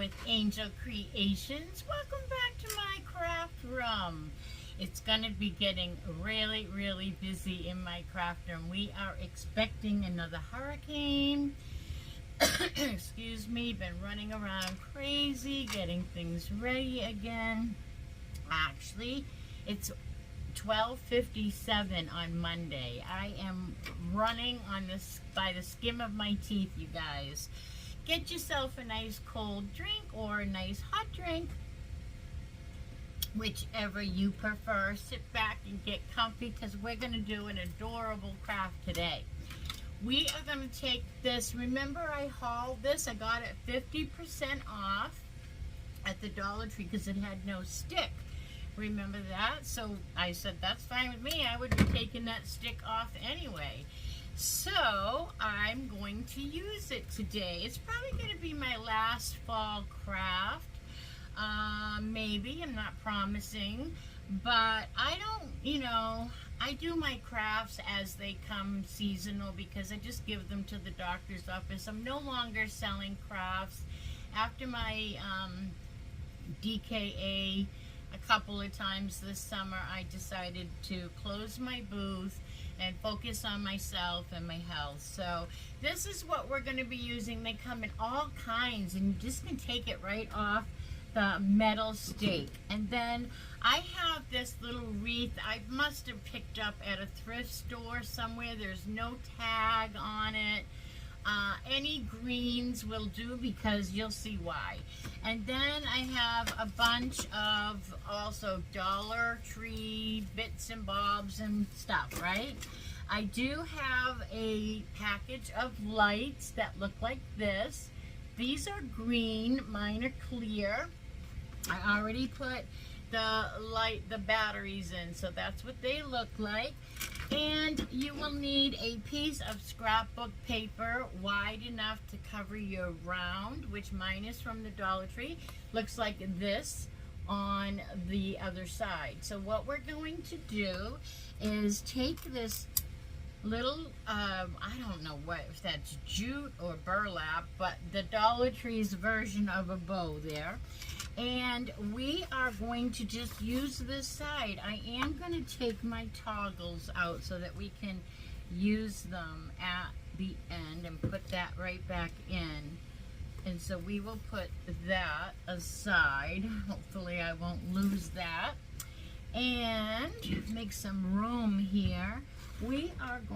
with Angel Creations. Welcome back to my craft room. It's going to be getting really, really busy in my craft room. We are expecting another hurricane. Excuse me, been running around crazy, getting things ready again. Actually, it's 12:57 on Monday. I am running on this by the skin of my teeth, you guys. Get yourself a nice cold drink or a nice hot drink, whichever you prefer. Sit back and get comfy because we're going to do an adorable craft today. We are going to take this. Remember, I hauled this. I got it 50% off at the Dollar Tree because it had no stick. Remember that? So I said, that's fine with me. I would be taking that stick off anyway. So I'm going to use it today. It's probably going to be my last fall craft. Maybe, I'm not promising. But I don't, I do my crafts as they come seasonal because I just give them to the doctor's office. I'm no longer selling crafts. After my DKA a couple of times this summer, I decided to close my booth and focus on myself and my health. So this is what we're going to be using. They come in all kinds, and you just can take it right off the metal stake. And then I have this little wreath I must have picked up at a thrift store somewhere. There's no tag on it. Any greens will do because you'll see why. And then I have a bunch of also Dollar Tree bits and bobs and stuff, right? I do have a package of lights that look like this. These are green, mine are clear. I already put the batteries in, so that's what they look like. And you will need a piece of scrapbook paper wide enough to cover your round, which mine is from the Dollar Tree. Looks like this on the other side. So what we're going to do is take this little, I don't know if that's jute or burlap, but the Dollar Tree's version of a bow there. And we are going to just use this side. I am going to take my toggles out so that we can use them at the end and put that right back in. And so we will put that aside. Hopefully I won't lose that. And make some room here.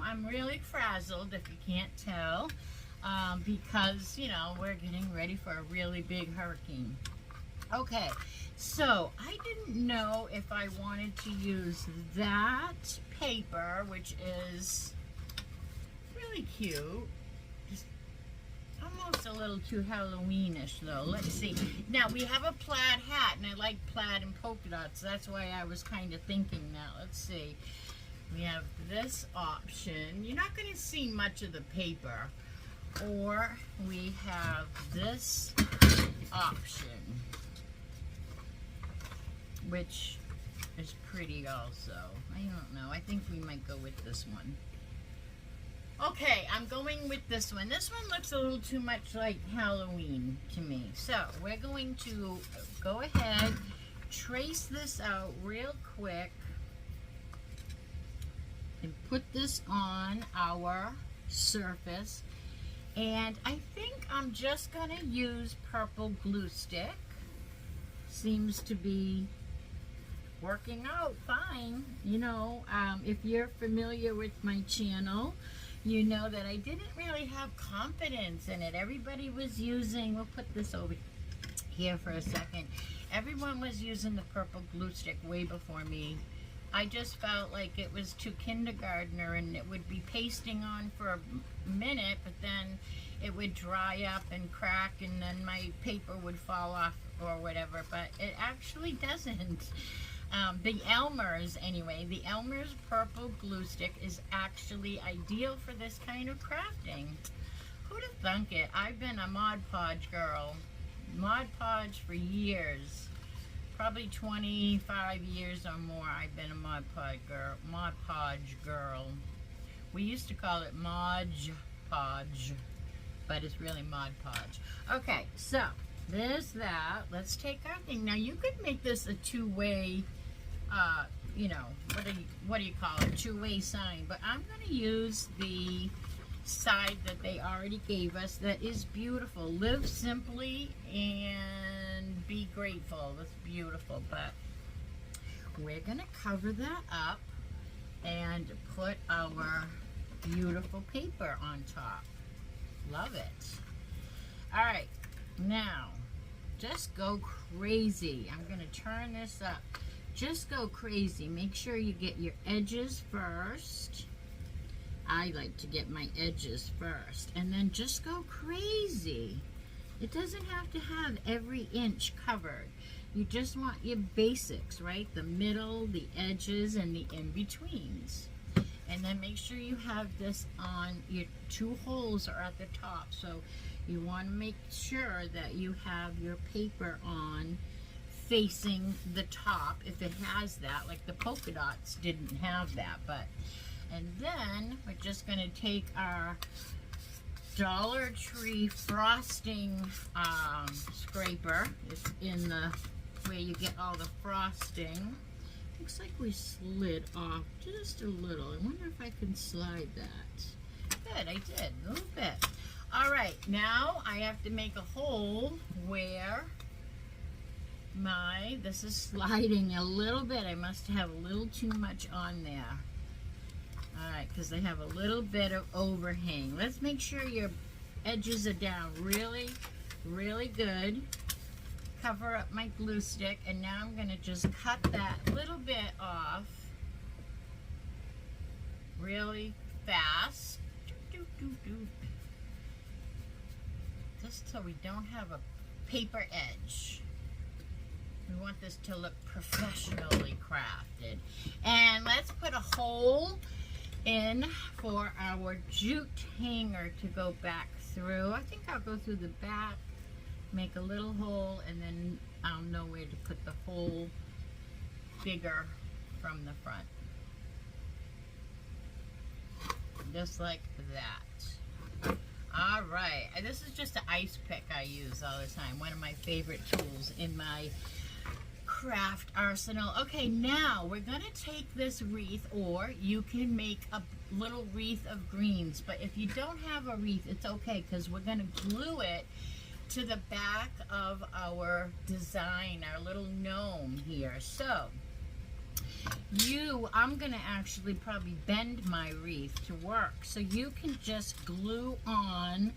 I'm really frazzled if you can't tell, because, we're getting ready for a really big hurricane. Okay, so I didn't know if I wanted to use that paper, which is really cute. Just almost a little too Halloweenish, though. Let's see. Now, we have a plaid hat, and I like plaid and polka dots. That's why I was kind of thinking that. Let's see. We have this option. You're not going to see much of the paper. Or we have this option, which is pretty also. I don't know. I think we might go with this one. Okay, I'm going with this one. This one looks a little too much like Halloween to me. So we're going to go ahead, trace this out real quick, and put this on our surface. And I think I'm just going to use purple glue stick. Seems to be working out fine. If you're familiar with my channel, you know that I didn't really have confidence in it. Everybody was using, we'll put this over here for a second. Everyone was using the purple glue stick way before me. I just felt like it was too kindergartner, and it would be pasting on for a minute, but then it would dry up and crack, and then my paper would fall off or whatever, but it actually doesn't. The Elmer's, anyway, the Elmer's purple glue stick is actually ideal for this kind of crafting. Who'd have thunk it? I've been a Mod Podge girl. Mod Podge for years. Probably 25 years or more I've been a Mod Podge girl. We used to call it Mod Podge, but it's really Mod Podge. Okay, so There's that. Let's take our thing. Now you could make this a two-way, you know, what do you call it? Two-way sign. But I'm going to use the side that they already gave us that is beautiful. Live simply and be grateful. That's beautiful. But we're going to cover that up and put our beautiful paper on top. Love it. All right. Now, just go crazy. I'm going to turn this up. Just go crazy. Make sure you get your edges first. I like to get my edges first. And then just go crazy. It doesn't have to have every inch covered. You just want your basics, right? The middle, the edges, and the in-betweens. And then make sure you have this on, your two holes are at the top. So you want to make sure that you have your paper on facing the top, if it has that, like the polka dots didn't have that. But, and then we're just going to take our Dollar Tree frosting scraper. It's in the, where you get all the frosting. Looks like we slid off just a little. I wonder if I can slide that. Good, I did, a little bit. All right, now I have to make a hole where this is sliding a little bit. I must have a little too much on there. All right, because they have a little bit of overhang. Let's make sure your edges are down really, really good. Cover up my glue stick, and now I'm going to just cut that little bit off really fast. Just so we don't have a paper edge. We want this to look professionally crafted. And let's put a hole in for our jute hanger to go back through. I think I'll go through the back, make a little hole, and then I'll know where to put the hole bigger from the front. Just like that. All right, this is just an ice pick I use all the time. One of my favorite tools in my craft arsenal. Okay, now we're gonna take this wreath, or you can make a little wreath of greens, but if you don't have a wreath, it's okay, because we're gonna glue it to the back of our design, our little gnome here. So I'm gonna actually probably bend my wreath to work, so you can just glue on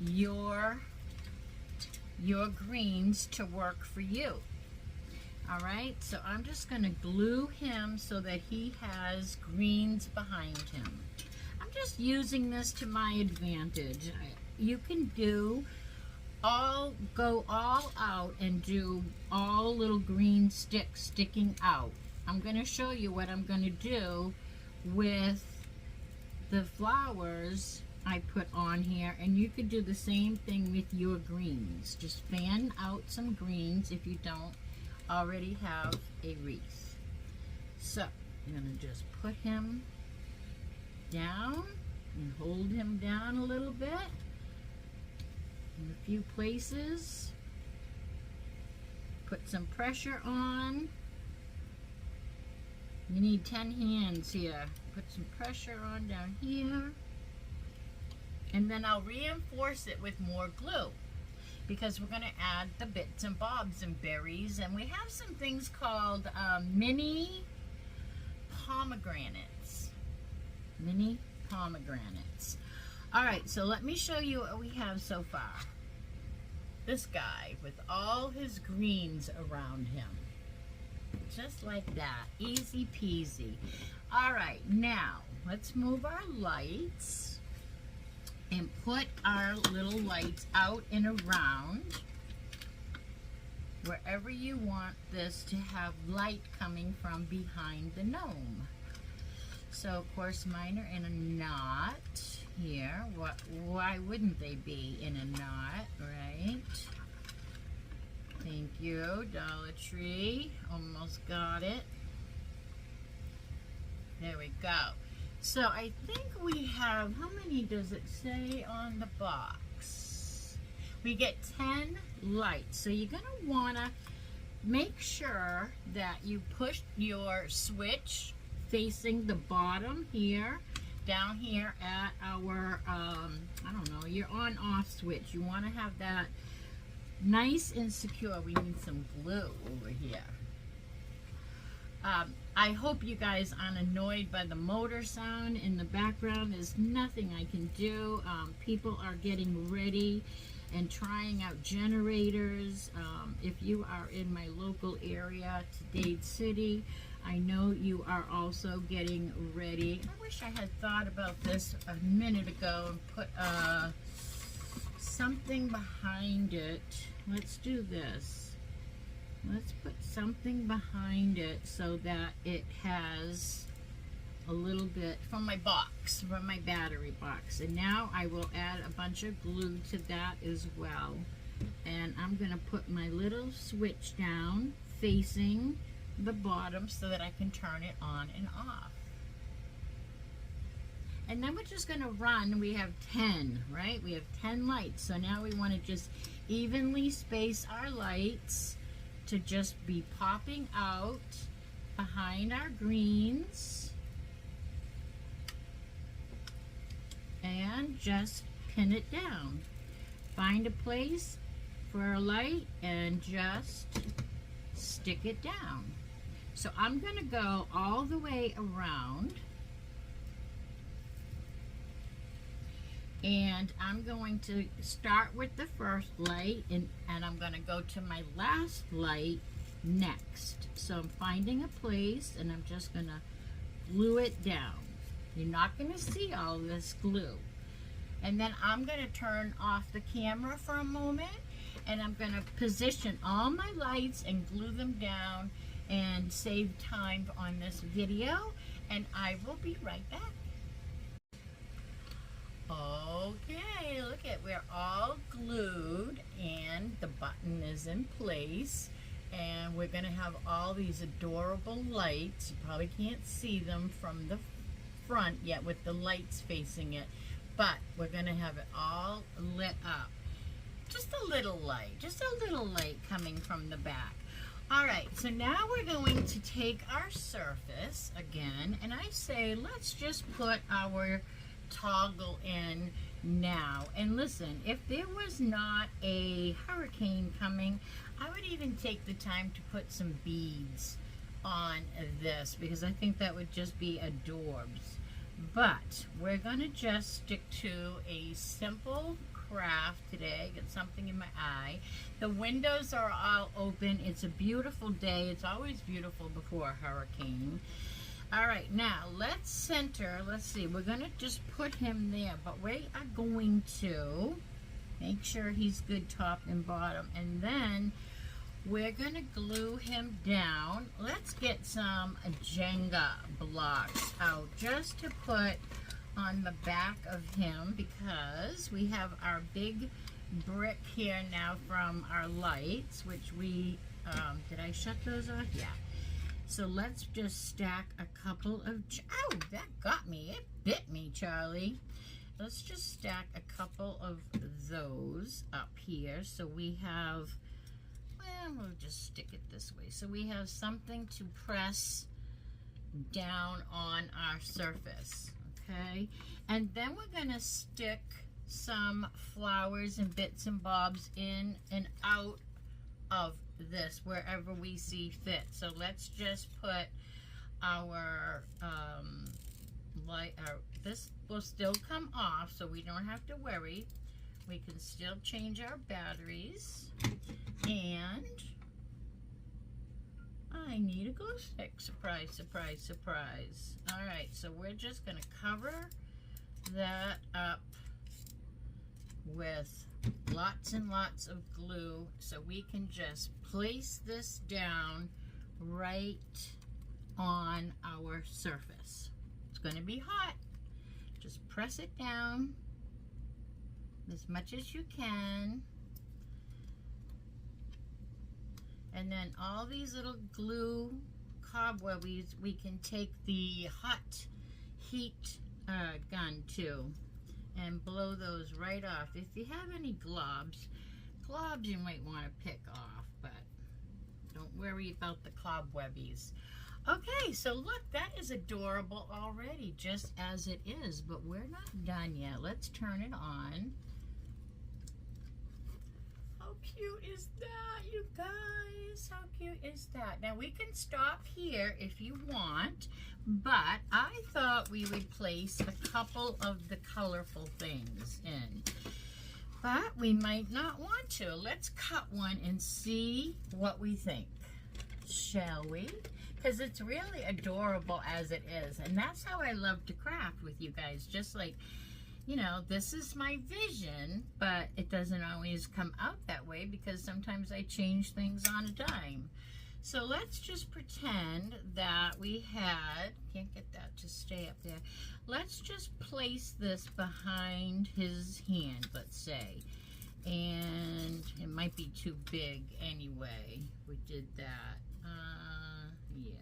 your greens to work for you. All right, so I'm just gonna glue him so that he has greens behind him. I'm just using this to my advantage. You can go all out and do all little green sticks sticking out. I'm gonna show you what I'm gonna do with the flowers I put on here, and you could do the same thing with your greens. Just fan out some greens if you don't already have a wreath. So I'm gonna just put him down and hold him down a little bit in a few places. Put some pressure on. You need 10 hands here. Put some pressure on down here. And then I'll reinforce it with more glue, because we're going to add the bits and bobs and berries, and we have some things called mini pomegranates. Mini pomegranates. All right, so let me show you what we have so far. This guy with all his greens around him. Just like that, easy peasy. All right, now let's move our lights and put our little lights out and around wherever you want this to have light coming from behind the gnome. So of course mine are in a knot here. Why wouldn't they be in a knot, right? Thank you, Dollar Tree. Almost got it. There we go. So I think we have, how many does it say on the box? We get 10 lights. So you're gonna wanna make sure that you push your switch facing the bottom here, down here at our, I don't know, your on-off switch. You wanna have that nice and secure. We need some glue over here. I hope you guys aren't annoyed by the motor sound in the background. There's nothing I can do. People are getting ready and trying out generators. If you are in my local area to Dade City, I know you are also getting ready. I wish I had thought about this a minute ago and put something behind it. Let's do this. Let's put something behind it so that it has a little bit from my box, from my battery box. And now I will add a bunch of glue to that as well. And I'm gonna put my little switch down facing the bottom so that I can turn it on and off. And then we're just gonna run, we have 10, right? We have 10 lights. So now we wanna just evenly space our lights to just be popping out behind our greens. And just pin it down. Find a place for a light and just stick it down. So I'm gonna go all the way around. And I'm going to start with the first light and I'm going to go to my last light next. So I'm finding a place and I'm just going to glue it down. You're not going to see all this glue. And then I'm going to turn off the camera for a moment and I'm going to position all my lights and glue them down and save time on this video. And I will be right back. Okay, look at, we're all glued and the button is in place and we're gonna have all these adorable lights. You probably can't see them from the front yet with the lights facing it, but we're gonna have it all lit up. Just a little light coming from the back. All right, so now we're going to take our surface again and I say let's just put our toggle in now. And listen, if there was not a hurricane coming, I would even take the time to put some beads on this because I think that would just be adorbs. But we're gonna just stick to a simple craft today. Get something in my eye. The windows are all open. It's a beautiful day. It's always beautiful before a hurricane. All right, now let's center. Let's see, we're gonna just put him there, but we are going to make sure he's good top and bottom, and then we're gonna glue him down. Let's get some Jenga blocks out just to put on the back of him because we have our big brick here now from our lights, which we, did I shut those off? Yeah. So let's just stack a couple of, ow, that got me, it bit me, Charlie. Let's just stack a couple of those up here. So we have, well, we'll just stick it this way. So we have something to press down on our surface, okay? And then we're gonna stick some flowers and bits and bobs in and out of this wherever we see fit. So let's just put our this will still come off so we don't have to worry. We can still change our batteries, and I need a glue stick. Surprise, surprise, surprise. All right, so we're just gonna cover that up with lots and lots of glue so we can just place this down right on our surface. It's going to be hot. Just press it down as much as you can. And then all these little glue cobwebbies we can take the hot heat gun to and blow those right off. If you have any globs you might want to pick off, but don't worry about the cobwebbies. Okay, so look, that is adorable already, just as it is, but we're not done yet. Let's turn it on. How cute is that, you guys? How cute is that? Now, we can stop here if you want, but I thought we would place a couple of the colorful things in. But we might not want to. Let's cut one and see what we think. Shall we? Because it's really adorable as it is. And that's how I love to craft with you guys. Just like, you know, this is my vision, but it doesn't always come out that way because sometimes I change things on a dime. So let's just pretend that we had, can't get that to stay up there. Let's just place this behind his hand, let's say. And it might be too big anyway. We did that. Yeah.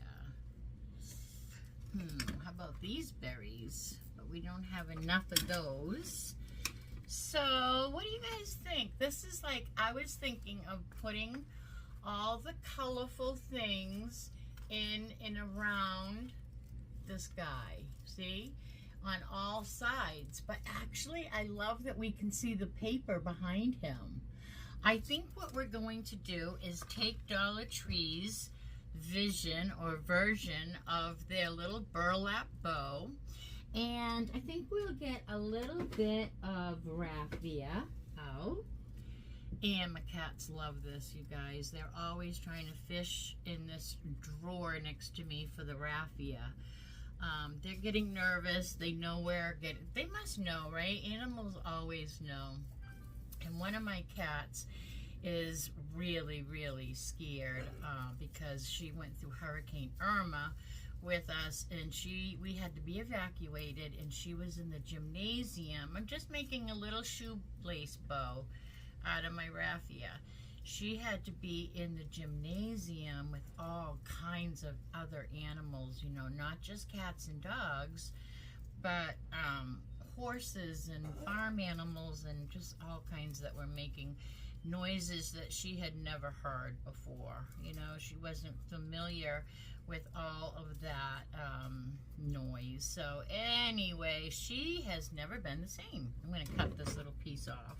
How about these berries? But we don't have enough of those. So what do you guys think? This is like, I was thinking of putting all the colorful things in and around this guy. See? On all sides. But actually, I love that we can see the paper behind him. I think what we're going to do is take Dollar Tree's vision or version of their little burlap bow, and I think we'll get a little bit of raffia out. And my cats love this, you guys. They're always trying to fish in this drawer next to me for the raffia. They're getting nervous. They know where they must know, right? Animals always know. And one of my cats is really, really scared because she went through Hurricane Irma with us, and we had to be evacuated, and she was in the gymnasium. I'm just making a little shoelace bow out of my raffia. She had to be in the gymnasium with all kinds of other animals, you know, not just cats and dogs, but horses and farm animals and just all kinds that were making noises that she had never heard before. You know, she wasn't familiar with all of that noise. So anyway, she has never been the same. I'm going to cut this little piece off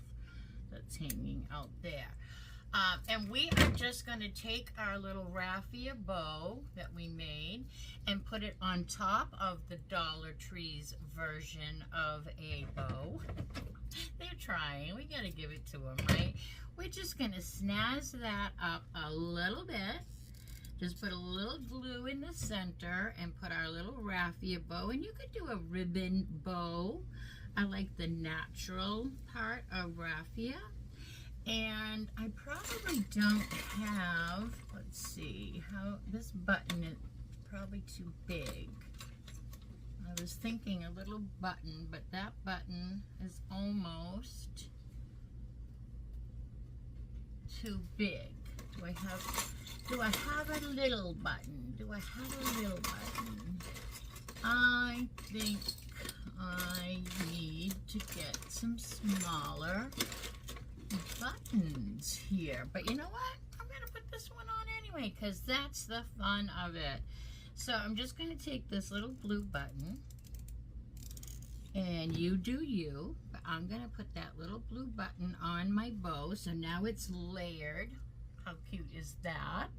that's hanging out there. And we are just going to take our little raffia bow that we made and put it on top of the Dollar Tree's version of a bow. They're trying. We got to give it to them, right? We're just going to snazz that up a little bit. Just put a little glue in the center and put our little raffia bow. And you could do a ribbon bow. I like the natural part of raffia. And I probably don't have, let's see, how this button is probably too big. I was thinking a little button, but that button is almost too big. Do I have a little button? Do I have a little button? I think I need to get some smaller buttons here, but you know what, I'm gonna put this one on anyway because that's the fun of it. So I'm just gonna take this little blue button, and you do you, but I'm gonna put that little blue button on my bow. So now it's layered. How cute is that?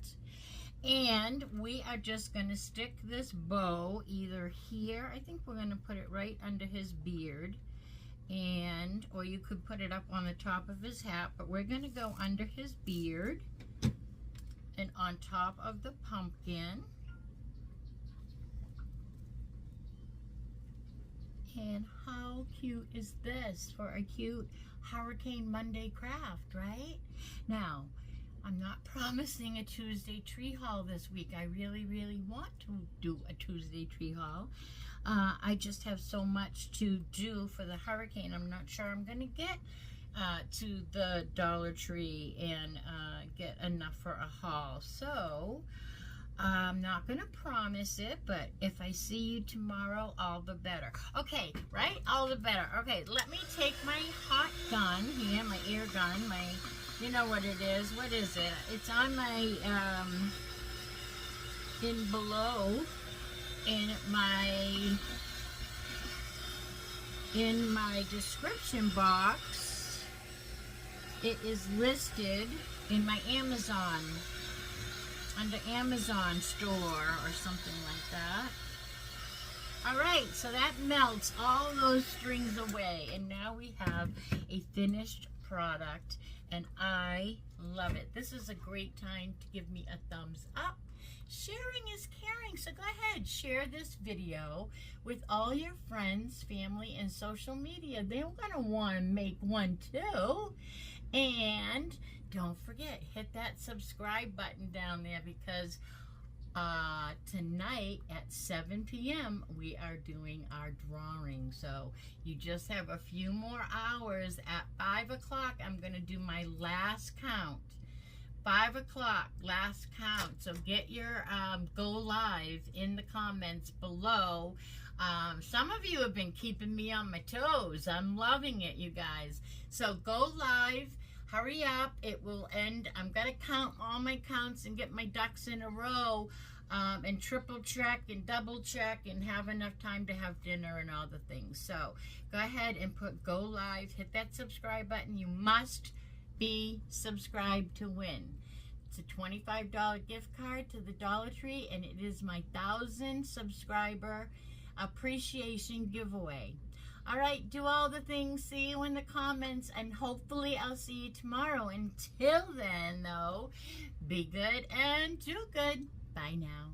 And we are just gonna stick this bow either here, I think we're gonna put it right under his beard, and or you could put it up on the top of his hat, but we're going to go under his beard and on top of the pumpkin. And how cute is this for a cute Hurricane Monday craft, right? Now, I'm not promising a Tuesday tree haul this week. I really, really want to do a Tuesday tree haul. I just have so much to do for the hurricane. I'm not sure I'm going to get to the Dollar Tree and get enough for a haul. So I'm not going to promise it, but if I see you tomorrow, all the better. Okay, right? All the better. Okay, let me take my hot gun here, my air gun, you know what it is. What is it? It's on my, in my description box. It is listed in my Amazon, under Amazon store or something like that. All right, so that melts all those strings away, and now we have a finished product, and I love it. This is a great time to give me a thumbs up. Sharing is caring, so go ahead, share this video with all your friends, family, and social media. They're gonna want to make one too. And don't forget, hit that subscribe button down there, because tonight at 7 p.m. we are doing our drawing. So you just have a few more hours. At 5 o'clock, I'm going to do my last count. 5 o'clock, last count. So get your go live in the comments below. Some of you have been keeping me on my toes. I'm loving it, you guys. So go live. Hurry up, it will end. I'm gonna count all my counts and get my ducks in a row, and triple check and double check and have enough time to have dinner and all the things. So go ahead and put go live, hit that subscribe button. You must be subscribed to win. It's a $25 gift card to the Dollar Tree, and it is my 1,000 subscriber appreciation giveaway. All right, do all the things. See you in the comments, and hopefully I'll see you tomorrow. Until then, though, be good and do good. Bye now.